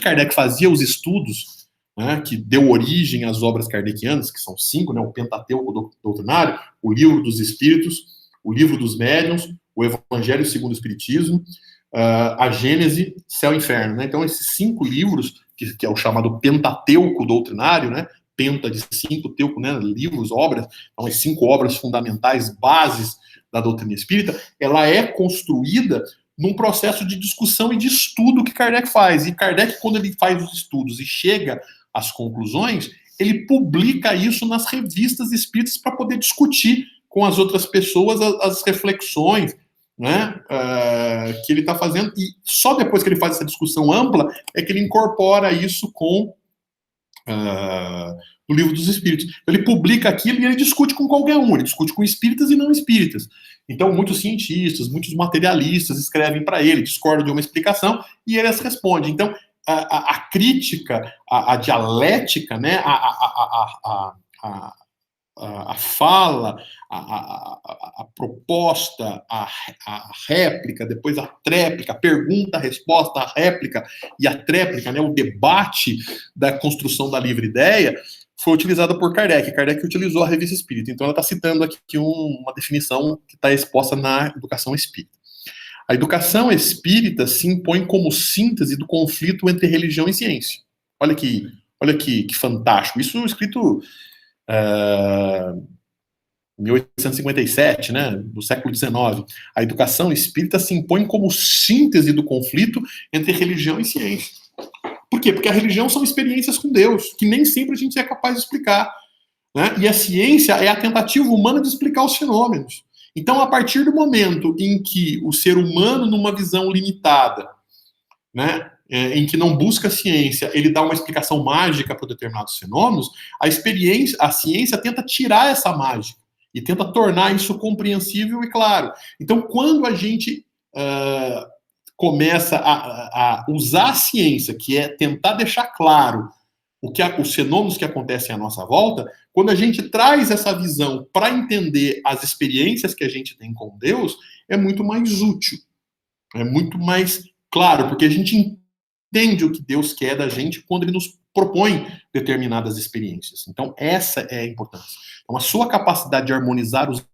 Kardec fazia os estudos, né, que deu origem às obras kardecianas, que são 5, né, o Pentateuco doutrinário, o Livro dos Espíritos, o Livro dos Médiuns, o Evangelho segundo o Espiritismo, a Gênese, Céu e Inferno. Né? Então, esses 5 livros, que é o chamado Pentateuco doutrinário, né? Penta de 5, teuco, né? Livros, obras, então as 5 obras fundamentais, bases da doutrina espírita, ela é construída num processo de discussão e de estudo que Kardec faz. E Kardec, quando ele faz os estudos e chega às conclusões, ele publica isso nas revistas espíritas para poder discutir com as outras pessoas as reflexões, né, que ele está fazendo, e só depois que ele faz essa discussão ampla é que ele incorpora isso com o Livro dos Espíritos. Ele publica aquilo e ele discute com qualquer um, ele discute com espíritas e não espíritas. Então, muitos cientistas, muitos materialistas escrevem para ele, discordam de uma explicação e ele as responde. Então, a crítica, a dialética, né, a fala, a proposta, a réplica, depois a tréplica, a pergunta, a resposta, a réplica e a tréplica, né, o debate da construção da livre ideia, foi utilizada por Kardec. Kardec utilizou a Revista Espírita. Então ela está citando aqui uma definição que está exposta na educação espírita. A educação espírita se impõe como síntese do conflito entre religião e ciência. Olha que fantástico. Isso escrito 1857, né, do século XIX. A educação espírita se impõe como síntese do conflito entre religião e ciência. Por quê? Porque a religião são experiências com Deus, que nem sempre a gente é capaz de explicar. Né? E a ciência é a tentativa humana de explicar os fenômenos. Então, a partir do momento em que o ser humano, numa visão limitada, né, em que não busca ciência, ele dá uma explicação mágica para determinados fenômenos, a ciência tenta tirar essa mágica e tenta tornar isso compreensível e claro. Então, quando a gente começa a usar a ciência, que é tentar deixar claro os fenômenos que acontecem à nossa volta, quando a gente traz essa visão para entender as experiências que a gente tem com Deus, é muito mais útil, é muito mais claro, porque a gente entende o que Deus quer da gente quando ele nos propõe determinadas experiências. Então, essa é a importância. Então, a sua capacidade de harmonizar os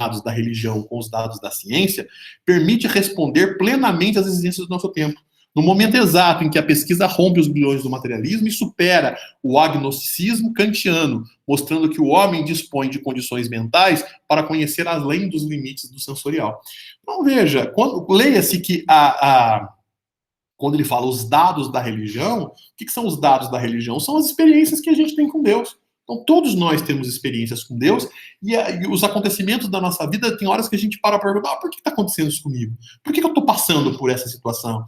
dados da religião com os dados da ciência permite responder plenamente às exigências do nosso tempo. No momento exato em que a pesquisa rompe os bilhões do materialismo e supera o agnosticismo kantiano, mostrando que o homem dispõe de condições mentais para conhecer além dos limites do sensorial. Então, veja, leia-se que quando ele fala os dados da religião, o que são os dados da religião? São as experiências que a gente tem com Deus. Então, todos nós temos experiências com Deus e os acontecimentos da nossa vida, tem horas que a gente para perguntar, por que está acontecendo isso comigo? Por que eu estou passando por essa situação?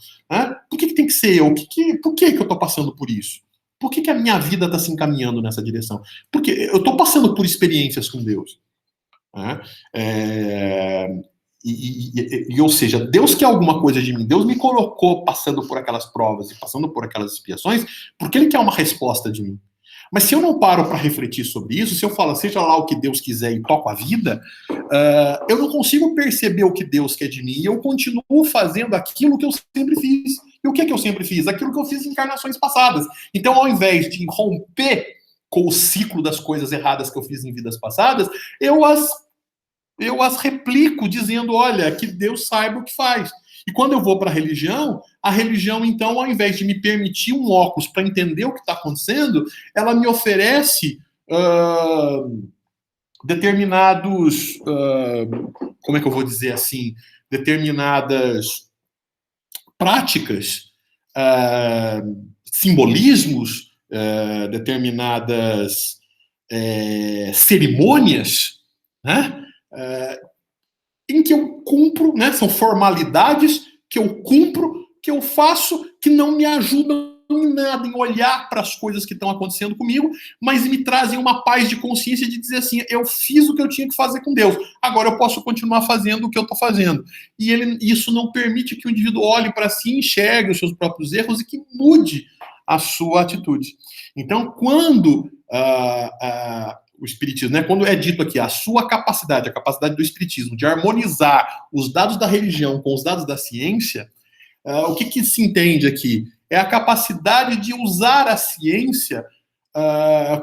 Por que tem que ser eu? Por que eu estou passando por isso? Por que a minha vida está se encaminhando nessa direção? Porque eu estou passando por experiências com Deus. Ou seja, Deus quer alguma coisa de mim. Deus me colocou passando por aquelas provas e passando por aquelas expiações porque Ele quer uma resposta de mim. Mas se eu não paro para refletir sobre isso, se eu falo, seja lá o que Deus quiser e toco a vida, eu não consigo perceber o que Deus quer de mim e eu continuo fazendo aquilo que eu sempre fiz. E o que eu sempre fiz? Aquilo que eu fiz em encarnações passadas. Então, ao invés de romper com o ciclo das coisas erradas que eu fiz em vidas passadas, eu as replico dizendo, olha, que Deus saiba o que faz. E quando eu vou para a religião, então, ao invés de me permitir um óculos para entender o que está acontecendo, ela me oferece determinados, como é que eu vou dizer assim, determinadas práticas, simbolismos, determinadas cerimônias, né? Em que eu cumpro, né? São formalidades que eu cumpro, que eu faço, que não me ajudam em nada, em olhar para as coisas que estão acontecendo comigo, mas me trazem uma paz de consciência de dizer assim, eu fiz o que eu tinha que fazer com Deus, agora eu posso continuar fazendo o que eu estou fazendo. E isso não permite que o indivíduo olhe para si, enxergue os seus próprios erros e que mude a sua atitude. Então, quando o espiritismo, né? Quando é dito aqui a sua capacidade, a capacidade do espiritismo de harmonizar os dados da religião com os dados da ciência, o que se entende aqui? É a capacidade de usar a ciência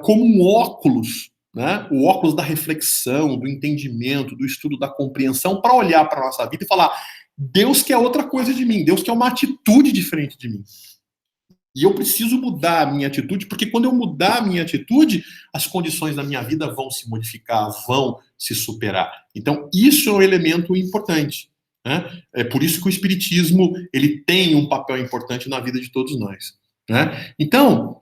como um óculos, né? O óculos da reflexão, do entendimento, do estudo, da compreensão, para olhar para a nossa vida e falar, Deus quer outra coisa de mim, Deus quer uma atitude diferente de mim. E eu preciso mudar a minha atitude, porque quando eu mudar a minha atitude, as condições da minha vida vão se modificar, vão se superar. Então, isso é um elemento importante. Né? É por isso que o espiritismo ele tem um papel importante na vida de todos nós. Né? Então,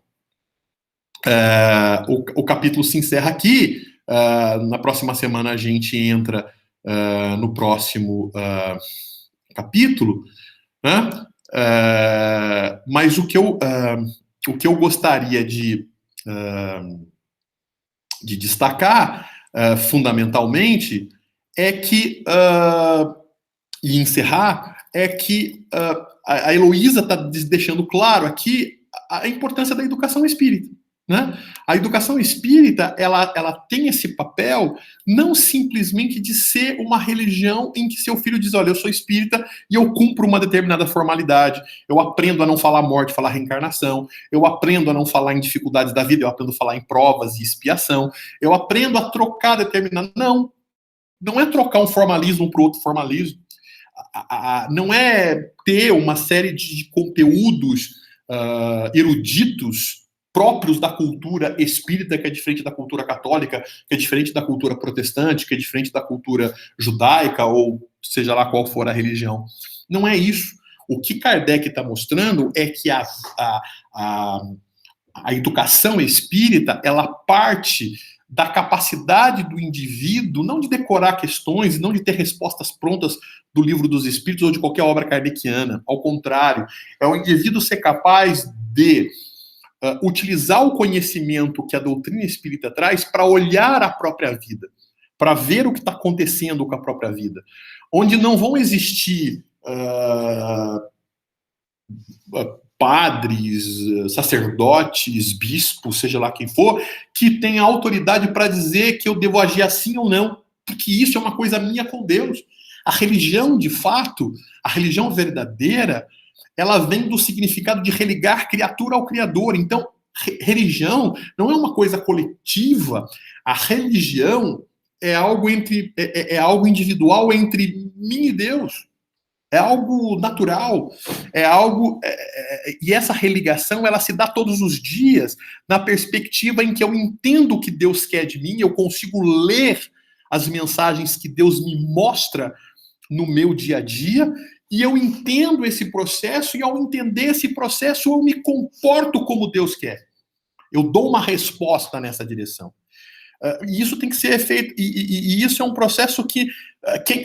o capítulo se encerra aqui. Na próxima semana a gente entra no próximo capítulo, né? Mas o que eu gostaria de destacar fundamentalmente é que e encerrar é que a Heloísa está deixando claro aqui a importância da educação espírita. Né? A educação espírita ela tem esse papel não simplesmente de ser uma religião em que seu filho diz, olha, eu sou espírita e eu cumpro uma determinada formalidade, eu aprendo a não falar morte, falar reencarnação, eu aprendo a não falar em dificuldades da vida, eu aprendo a falar em provas e expiação, eu aprendo a trocar determinada... Não é trocar um formalismo para outro formalismo, não é ter uma série de conteúdos eruditos próprios da cultura espírita, que é diferente da cultura católica, que é diferente da cultura protestante, que é diferente da cultura judaica, ou seja lá qual for a religião. Não é isso. O que Kardec está mostrando é que a educação espírita, ela parte da capacidade do indivíduo, não de decorar questões, não de ter respostas prontas do Livro dos Espíritos ou de qualquer obra kardeciana. Ao contrário, é o indivíduo ser capaz de utilizar o conhecimento que a doutrina espírita traz para olhar a própria vida, para ver o que está acontecendo com a própria vida, onde não vão existir padres, sacerdotes, bispos, seja lá quem for, que tem autoridade para dizer que eu devo agir assim ou não, porque isso é uma coisa minha com Deus. A religião, de fato, a religião verdadeira, ela vem do significado de religar criatura ao Criador. Então, religião não é uma coisa coletiva. A religião é algo algo individual entre mim e Deus. É algo natural, é algo... e essa religação, ela se dá todos os dias, na perspectiva em que eu entendo o que Deus quer de mim, eu consigo ler as mensagens que Deus me mostra no meu dia a dia, e eu entendo esse processo, e ao entender esse processo, eu me comporto como Deus quer. Eu dou uma resposta nessa direção. E isso tem que ser feito, e isso é um processo que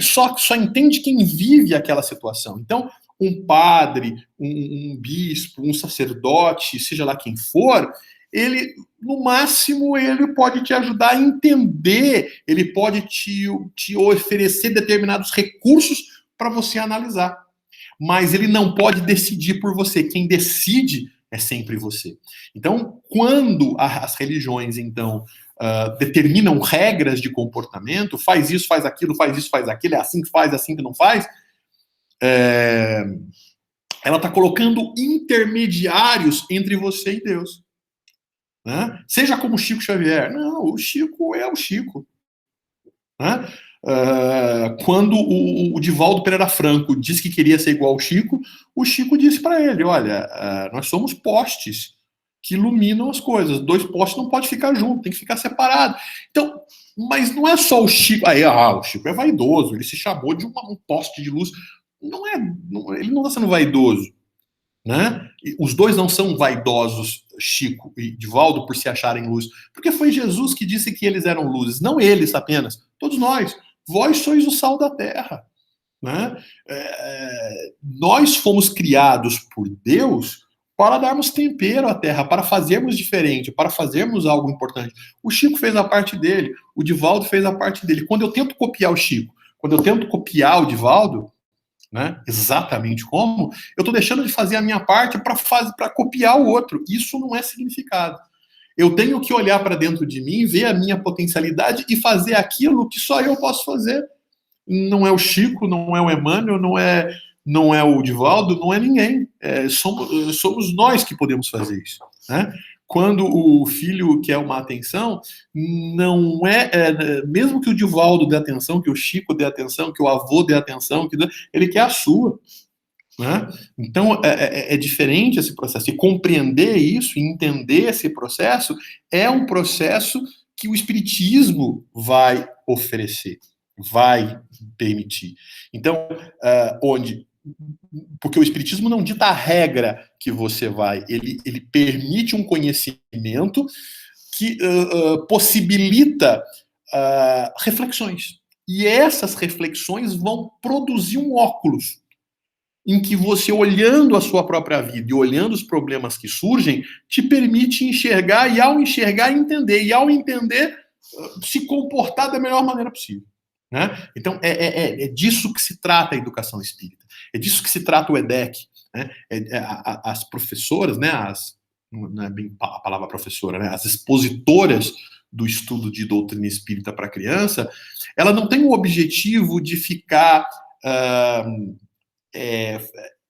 só entende quem vive aquela situação. Então, um padre, um bispo, um sacerdote, seja lá quem for, ele, no máximo, ele pode te ajudar a entender, ele pode te oferecer determinados recursos para você analisar. Mas ele não pode decidir por você. Quem decide é sempre você. Então, quando as religiões, então, determinam regras de comportamento, faz isso, faz aquilo, faz isso, faz aquilo, é assim que faz, é assim que não faz, ela está colocando intermediários entre você e Deus. Né? Seja como Chico Xavier. Não, o Chico é o Chico. Né? Quando o Divaldo Pereira Franco disse que queria ser igual ao Chico, o Chico disse para ele, olha, nós somos postes que iluminam as coisas. 2 postes não pode ficar junto, tem que ficar separado. Então, mas não é só o Chico. O Chico é vaidoso, ele se chamou de um poste de luz. Ele não está sendo vaidoso. Né? Os dois não são vaidosos, Chico e Divaldo, por se acharem luz. Porque foi Jesus que disse que eles eram luzes. Não eles apenas, todos nós. Vós sois o sal da terra. Né? Nós fomos criados por Deus para darmos tempero à terra, para fazermos diferente, para fazermos algo importante. O Chico fez a parte dele, o Divaldo fez a parte dele. Quando eu tento copiar o Chico, quando eu tento copiar o Divaldo, né, exatamente como, eu estou deixando de fazer a minha parte para copiar o outro. Isso não é significado. Eu tenho que olhar para dentro de mim, ver a minha potencialidade e fazer aquilo que só eu posso fazer. Não é o Chico, não é o Emmanuel, não é o Divaldo, não é ninguém. Somos nós que podemos fazer isso. Né? Quando o filho quer uma atenção, não mesmo que o Divaldo dê atenção, que o Chico dê atenção, que o avô dê atenção, ele quer a sua. Né? Então, é diferente esse processo. E compreender isso, entender esse processo, é um processo que o Espiritismo vai oferecer, vai permitir. Então, porque o Espiritismo não dita a regra que você vai, ele permite um conhecimento que possibilita reflexões. E essas reflexões vão produzir um óculos em que você, olhando a sua própria vida e olhando os problemas que surgem, te permite enxergar, e ao enxergar, entender. E ao entender, se comportar da melhor maneira possível. Né? Então, é disso que se trata a educação espírita. É disso que se trata o EDEC. Né? As professoras, né, não é bem a palavra professora, né, as expositoras do estudo de doutrina espírita para criança, ela não tem o objetivo de ficar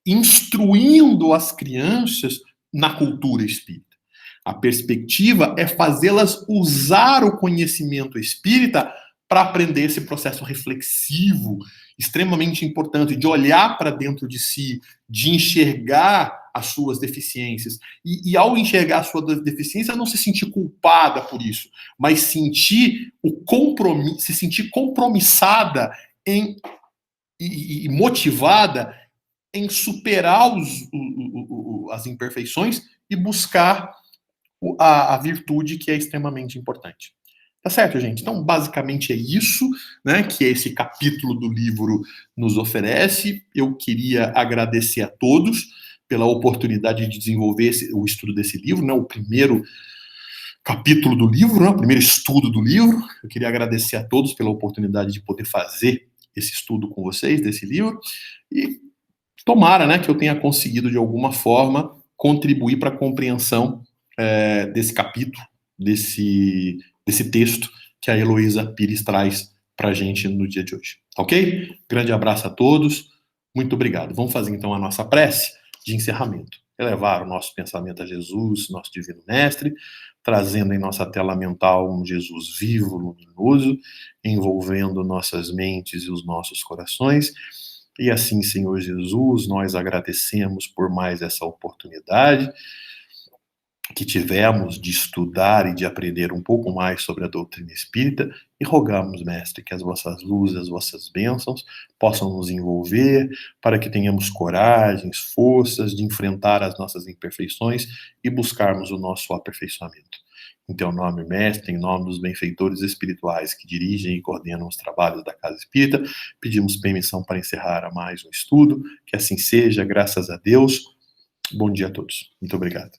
instruindo as crianças na cultura espírita. A perspectiva é fazê-las usar o conhecimento espírita para aprender esse processo reflexivo, extremamente importante, de olhar para dentro de si, de enxergar as suas deficiências. E ao enxergar a sua deficiência, não se sentir culpada por isso, mas sentir o compromisso, se sentir compromissada e motivada em superar as imperfeições e buscar a virtude, que é extremamente importante. Tá certo, gente? Então, basicamente é isso, né, que esse capítulo do livro nos oferece. Eu queria agradecer a todos pela oportunidade de desenvolver o estudo desse livro, né, o primeiro capítulo do livro, né, o primeiro estudo do livro. Eu queria agradecer a todos pela oportunidade de poder fazer esse estudo com vocês, desse livro, e tomara, né, que eu tenha conseguido, de alguma forma, contribuir para a compreensão desse capítulo, desse texto que a Heloísa Pires traz para a gente no dia de hoje. Ok? Grande abraço a todos. Muito obrigado. Vamos fazer então a nossa prece de encerramento. Elevar o nosso pensamento a Jesus, nosso Divino Mestre, trazendo em nossa tela mental um Jesus vivo, luminoso, envolvendo nossas mentes e os nossos corações. E assim, Senhor Jesus, nós agradecemos por mais essa oportunidade que tivemos de estudar e de aprender um pouco mais sobre a doutrina espírita e rogamos, Mestre, que as vossas luzes, as vossas bênçãos possam nos envolver para que tenhamos coragens, forças de enfrentar as nossas imperfeições e buscarmos o nosso aperfeiçoamento. Em teu nome, Mestre, em nome dos benfeitores espirituais que dirigem e coordenam os trabalhos da Casa Espírita, pedimos permissão para encerrar mais um estudo, que assim seja, graças a Deus. Bom dia a todos. Muito obrigado.